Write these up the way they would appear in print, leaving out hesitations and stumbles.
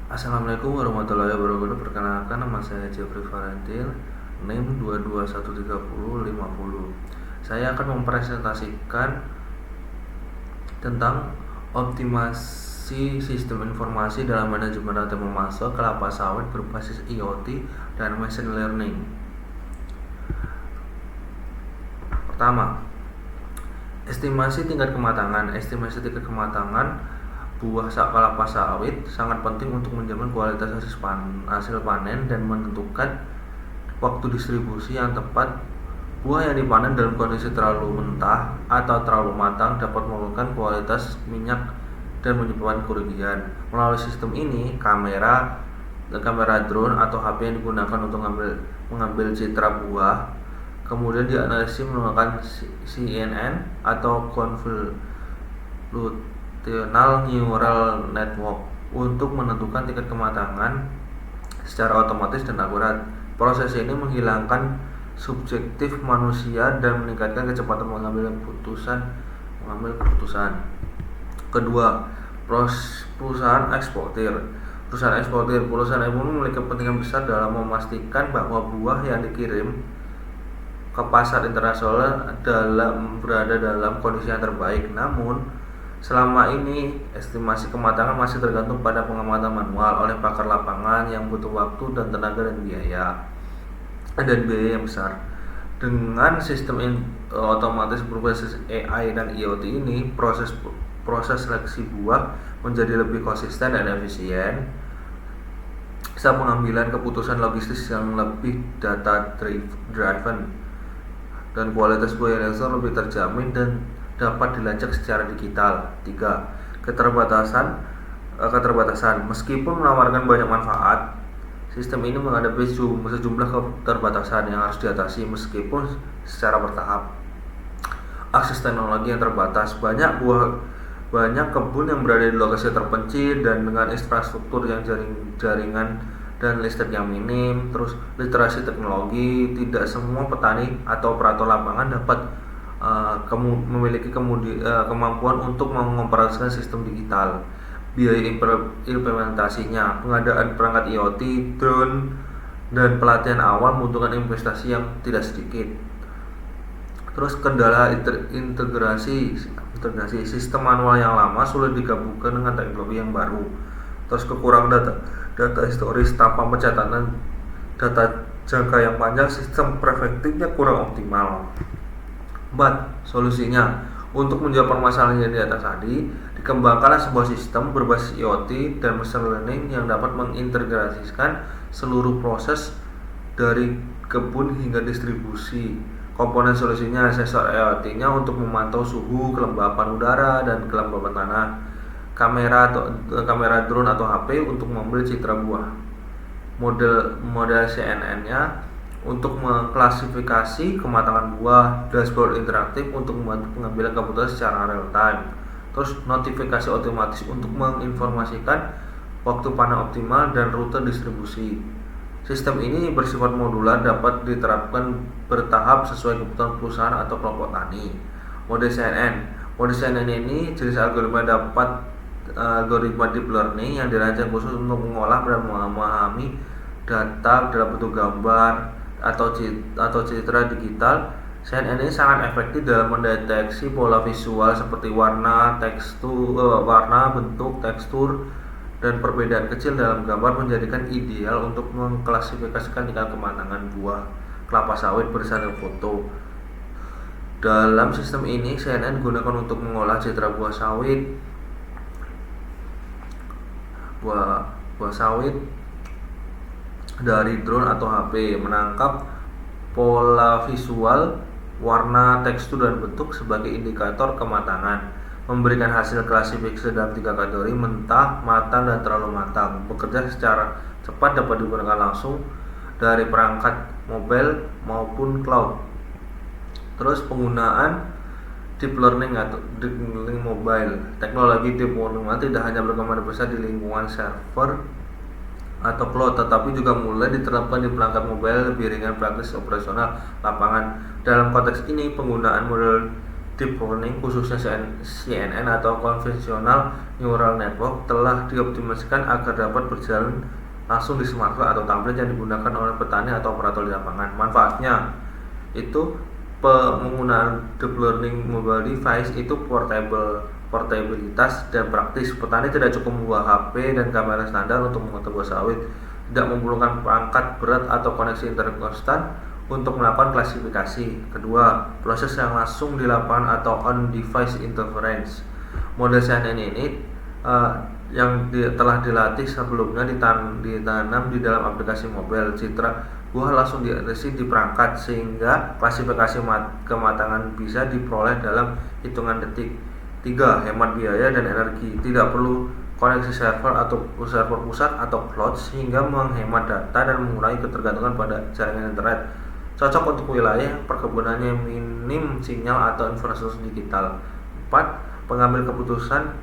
Assalamualaikum warahmatullahi wabarakatuh. Perkenalkan, nama saya Jeffrey Valentin, NIM 2213050. Saya akan mempresentasikan tentang optimasi sistem informasi dalam manajemen rantai pemasok kelapa sawit berbasis IoT dan machine learning. Pertama, estimasi tingkat kematangan buah kelapa sawit sangat penting untuk menjamin kualitas hasil panen dan menentukan waktu distribusi yang tepat. Buah yang dipanen dalam kondisi terlalu mentah atau terlalu matang dapat menurunkan kualitas minyak dan menyebabkan kerugian. Melalui sistem ini, kamera drone atau HP yang digunakan untuk mengambil citra buah kemudian dianalisis menggunakan CNN atau Convolutional Neural Network untuk menentukan tingkat kematangan secara otomatis dan akurat. Proses ini menghilangkan subjektif manusia dan meningkatkan kecepatan mengambil keputusan. Kedua, perusahaan eksportir. Perusahaan ini memiliki kepentingan besar dalam memastikan bahwa buah yang dikirim ke pasar internasional berada dalam kondisi yang terbaik. Namun, selama ini estimasi kematangan masih tergantung pada pengamatan manual oleh pakar lapangan yang butuh waktu dan tenaga dan biaya yang besar. Dengan sistem otomatis berbasis AI dan IoT ini, proses seleksi buah menjadi lebih konsisten dan efisien, bisa pengambilan keputusan logistis yang lebih data driven, dan kualitas buah yang lebih terjamin dan dapat dilacak secara digital. 3. Keterbatasan. Meskipun menawarkan banyak manfaat, sistem ini menghadapi sejumlah keterbatasan yang harus diatasi meskipun secara bertahap. Akses teknologi yang terbatas. Banyak kebun yang berada di lokasi terpencil dan dengan infrastruktur yang jaringan dan listrik yang minim. Terus literasi teknologi. Tidak semua petani atau operator lapangan dapat memiliki kemampuan untuk mengoperasikan sistem digital. Biaya implementasinya, pengadaan perangkat IoT, drone, dan pelatihan awal membutuhkan investasi yang tidak sedikit. Terus kendala integrasi sistem manual yang lama sulit digabungkan dengan teknologi yang baru. Terus kekurangan data historis tanpa pencatatan data jangka yang panjang, sistem preventifnya kurang optimal. 4. Solusinya, untuk menjawab permasalahan yang di atas tadi, dikembangkanlah sebuah sistem berbasis IoT dan machine learning yang dapat mengintegrasikan seluruh proses dari kebun hingga distribusi. Komponen solusinya, sensor IoT-nya untuk memantau suhu, kelembapan udara, dan kelembapan tanah, kamera drone atau HP untuk mengambil citra buah, model CNN-nya untuk mengklasifikasi kematangan buah, dashboard interaktif untuk membantu pengambilan keputusan secara real time. Terus notifikasi otomatis untuk menginformasikan waktu panen optimal dan rute distribusi. Sistem ini bersifat modular, dapat diterapkan bertahap sesuai kebutuhan perusahaan atau kelompok tani. Mode CNN ini jenis algoritma deep learning yang dirancang khusus untuk mengolah dan memahami data dalam bentuk gambar atau citra digital. CNN ini sangat efektif dalam mendeteksi pola visual seperti warna, bentuk, tekstur, dan perbedaan kecil dalam gambar, menjadikan ideal untuk mengklasifikasikan tingkat kematangan buah kelapa sawit berdasarkan foto. Dalam sistem ini, CNN digunakan untuk mengolah citra buah sawit dari drone atau HP, menangkap pola visual, warna, tekstur, dan bentuk sebagai indikator kematangan, memberikan hasil klasifikasi dalam 3 kategori: mentah, matang, dan terlalu matang. Bekerja secara cepat, dapat digunakan langsung dari perangkat mobile maupun cloud. Terus penggunaan deep learning mobile. Teknologi deep learning tidak hanya berkembang besar di lingkungan server atau cloud, tetapi juga mulai diterapkan di perangkat mobile lebih ringan praktis operasional lapangan. Dalam konteks ini, penggunaan model deep learning, khususnya CNN atau conventional neural network, telah dioptimasikan agar dapat berjalan langsung di smartphone atau tablet yang digunakan oleh petani atau operator di lapangan. Manfaatnya itu penggunaan deep learning mobile device itu portabilitas dan praktis. Petani tidak cukup membawa HP dan kamera standar untuk mengolah buah sawit, tidak memerlukan perangkat berat atau koneksi internet konstan untuk melakukan klasifikasi. Kedua, proses yang langsung di lapangan atau on-device interference. Model CNN ini yang telah dilatih sebelumnya ditanam di dalam aplikasi mobile. Citra buah langsung dideteksi di perangkat sehingga klasifikasi kematangan bisa diperoleh dalam hitungan detik. 3. Hemat biaya dan energi. Tidak perlu koneksi server pusat atau cloud sehingga menghemat data dan mengurangi ketergantungan pada jaringan internet. Cocok untuk wilayah perkebunan yang minim sinyal atau infrastruktur digital. 4. Pengambil keputusan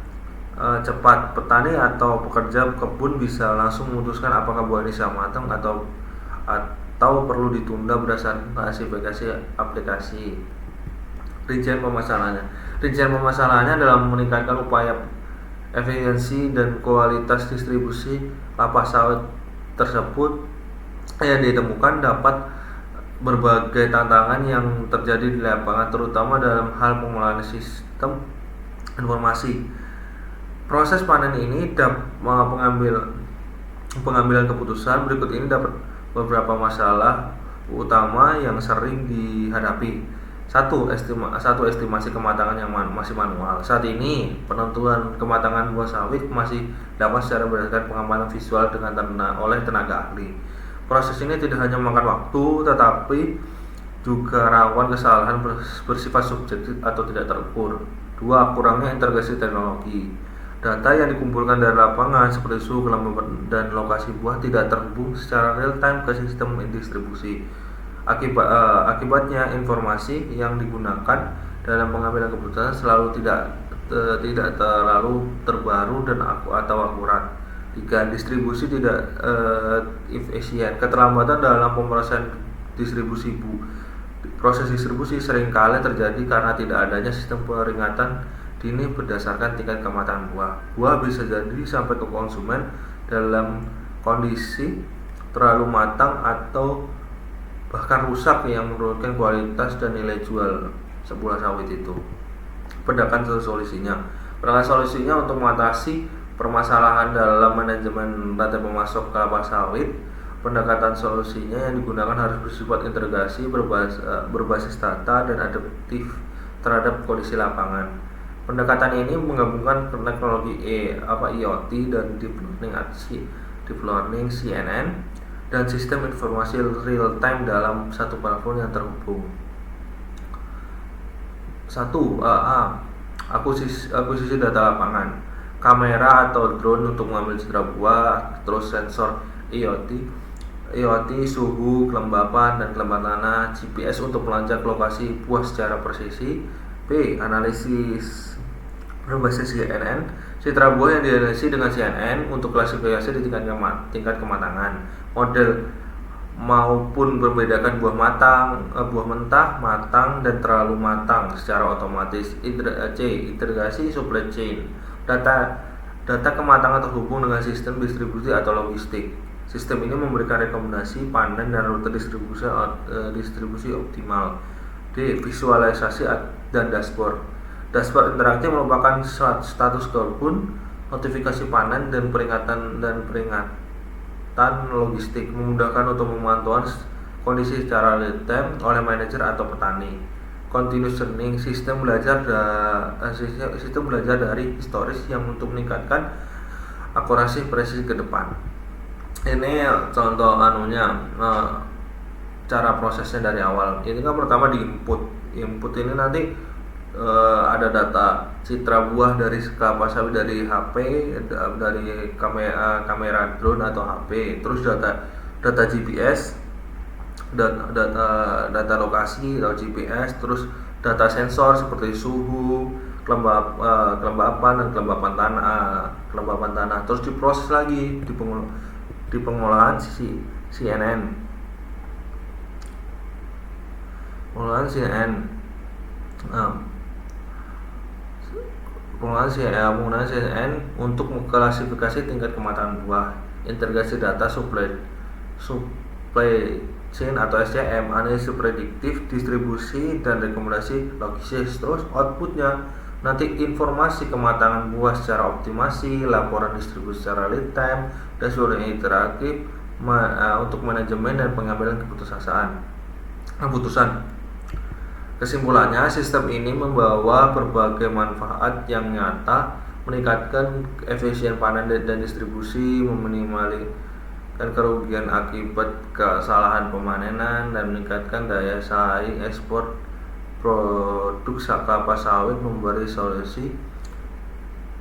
cepat. Petani atau pekerja kebun bisa langsung memutuskan apakah buah ini siap matang atau perlu ditunda berdasarkan klasifikasi aplikasi. Rincian permasalahannya dalam meningkatkan upaya efisiensi dan kualitas distribusi lapas sawit tersebut yang ditemukan dapat berbagai tantangan yang terjadi di lapangan, terutama dalam hal pengolahan sistem informasi. Proses panen ini pengambilan keputusan berikut ini dapat beberapa masalah utama yang sering dihadapi. Satu, estimasi kematangan yang masih manual. Saat ini penentuan kematangan buah sawit masih dapat secara berdasarkan pengamatan visual oleh tenaga ahli. Proses ini tidak hanya memakan waktu, tetapi juga rawan kesalahan bersifat subjektif atau tidak terukur. 2. Kurangnya integrasi teknologi. Data yang dikumpulkan dari lapangan seperti suhu, kelembaban, dan lokasi buah tidak terhubung secara real time ke sistem distribusi. Akibatnya informasi yang digunakan dalam pengambilan keputusan selalu tidak terlalu terbaru dan atau akurat. 3. Distribusi tidak efisien. Keterlambatan dalam pemrosesan distribusi proses distribusi seringkali terjadi karena tidak adanya sistem peringatan dini berdasarkan tingkat kematangan buah. Buah bisa jadi sampai ke konsumen dalam kondisi terlalu matang atau bahkan rusak yang menurunkan kualitas dan nilai jual sebuah sawit itu. Pendekatan solusinya untuk mengatasi permasalahan dalam manajemen rantai pemasok kelapa sawit. Pendekatan solusinya yang digunakan harus bersifat integrasi, berbasis data dan adaptif terhadap kondisi lapangan. Pendekatan ini menggabungkan teknologi IoT dan deep learning CNN dan sistem informasi real time dalam satu platform yang terhubung. 1. Akuisisi data lapangan. Kamera atau drone untuk mengambil citra buah, terus sensor IoT, suhu, kelembapan dan kelembapan tanah, GPS untuk melacak lokasi buah secara presisi. B. Analisis berbasis CNN. Citra buah yang dianalisis dengan CNN untuk klasifikasi di tingkat kematangan, model maupun membedakan buah mentah, matang, dan terlalu matang secara otomatis. C. Integrasi supply chain. Data kematangan terhubung dengan sistem distribusi atau logistik. Sistem ini memberikan rekomendasi panen dan rute distribusi optimal. D. Visualisasi dan dashboard. Dashboard interaktif merupakan status kebun, notifikasi panen, dan peringatan logistik, memudahkan untuk memantauan kondisi secara real time oleh manajer atau petani. Continuous learning, sistem belajar dari historis yang untuk meningkatkan akurasi presisi ke depan. Ini contoh cara prosesnya dari awal. Ini kan pertama di input ini nanti ada data citra buah dari kelapa sawit dari HP, dari kamera drone atau HP, terus data GPS, data lokasi atau GPS, terus data sensor seperti suhu, kelembapan dan kelembapan tanah, terus diproses lagi di pengolahan CNN. penggunaan CNN untuk mengklasifikasi tingkat kematangan buah, integrasi data supply chain atau SCM, analisis prediktif, distribusi dan rekomendasi logistik. Terus outputnya nanti informasi kematangan buah secara optimasi, laporan distribusi secara lead time, dashboard yang interaktif untuk manajemen dan pengambilan keputusan. Kesimpulannya, sistem ini membawa berbagai manfaat yang nyata, meningkatkan efisien panen dan distribusi, meminimalkan kerugian akibat kesalahan pemanenan, dan meningkatkan daya saing ekspor produk kelapa sawit, memberi solusi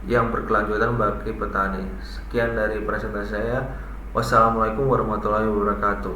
yang berkelanjutan bagi petani. Sekian dari presentasi saya. Wassalamualaikum warahmatullahi wabarakatuh.